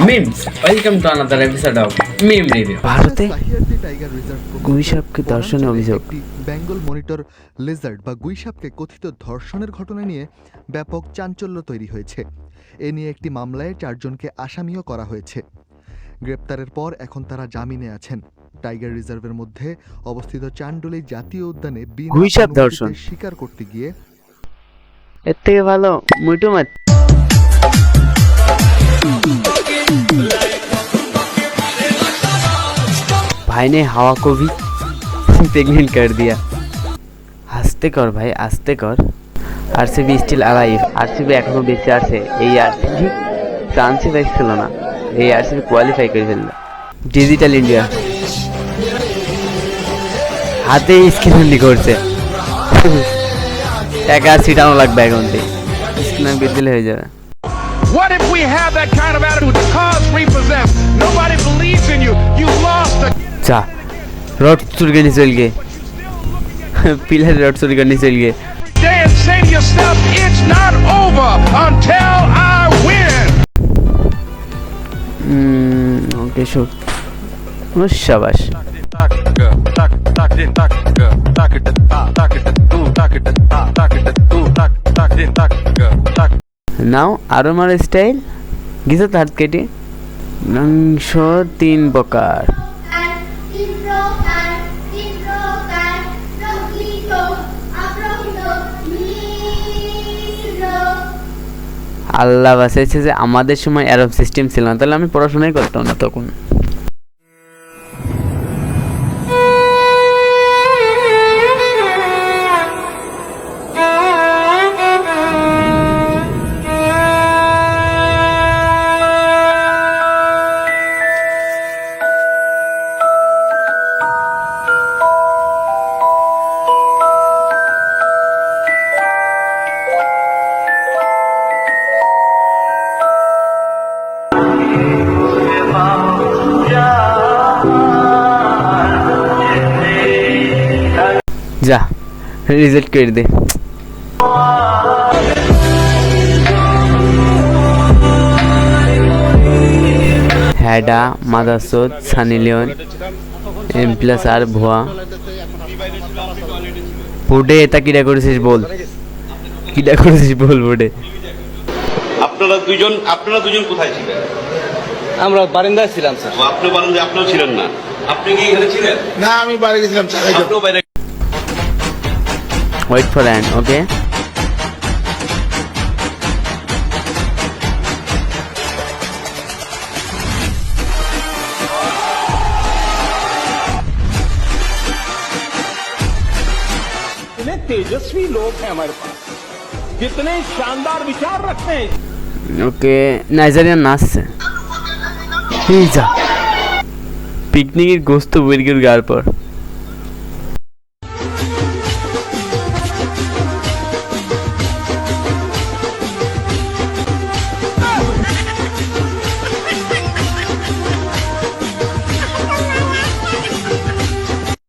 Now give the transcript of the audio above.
Memes, welcome to another episode of Meme Review. ভারতে গুইসাপকে ধর্ষণের অভিযোগ। বেঙ্গল মনিটর লেজার্ড বা গুইসাপকে কথিত ধর্ষণের ঘটনা নিয়ে ব্যাপক চাঞ্চল্য তৈরি হয়েছে। এ নিয়ে একটি মামলায় 4 জনকে আসামিও করা হয়েছে। গ্রেপ্তারের পর এখন তারা জামিনে আছেন। টাইগার রিজার্ভের মধ্যে অবস্থিত চান্ডোলি জাতীয় উদ্যানে গুইসাপ ধর্ষণ শিকার করতে গিয়ে এর থেকে ভালো মুটু মাছ। भाई ने हवा को भी प्रेग्नेंट कर दिया। आस्ते कर भाई आस्ते कर। RCB still alive. आरसीबी এখনো বেঁচে আছে। এই আরসিবি চান্সই পাইছিল না। এই আরসিবি কোয়ালিফাই করে ফেলল। ডিজিটাল ইন্ডিয়া হাতে স্ক্রিন করছে। টাকা সিটানো লাগবে এখন থেকে। স্ক্রিন বিদ্যুৎ হয়ে যাবে। What if we have that kind of attitude? The cause repossessed. Nobody believes in you. You lost the. जा रोड चुर के निकल गए पिलर रोड चुर के निकल गए Day and say to yourself, it's not over until I win. Okay show शाबाश नाउ आरोमार स्टाइल गिजा हाथ केटे मांस 3 प्रकार আল্লাহ বাঁচাইছে যে আমাদের সময় এরকম সিস্টেম ছিল না, তাহলে আমি পড়াশোনাই করতাম না তখন। जा रिजल्ट कर दे। हैडा मादासोद Sunny Leone M plus are भुआ বুডে এটা কিরা করেছিস বল, কিরা করেছিস বল বুডে। আপনারা দুজন কোথায় ছিলেন? আমরা বারান্দায় ছিলাম স্যার। আপনি বারান্দায় আপনিও ছিলেন না? আপনি কি এখানে ছিলেন? না আমি বাইরে গেছিলাম স্যার। আপনিও বাইরে। Wait for an okay. इतने तेजस्वी लोग हैं हमारे पास, कितने शानदार विचार रखते हैं। Okay, नाइजेरियन नाचছে। এই যা পিকনিকের গোস্ত বের করে গার পর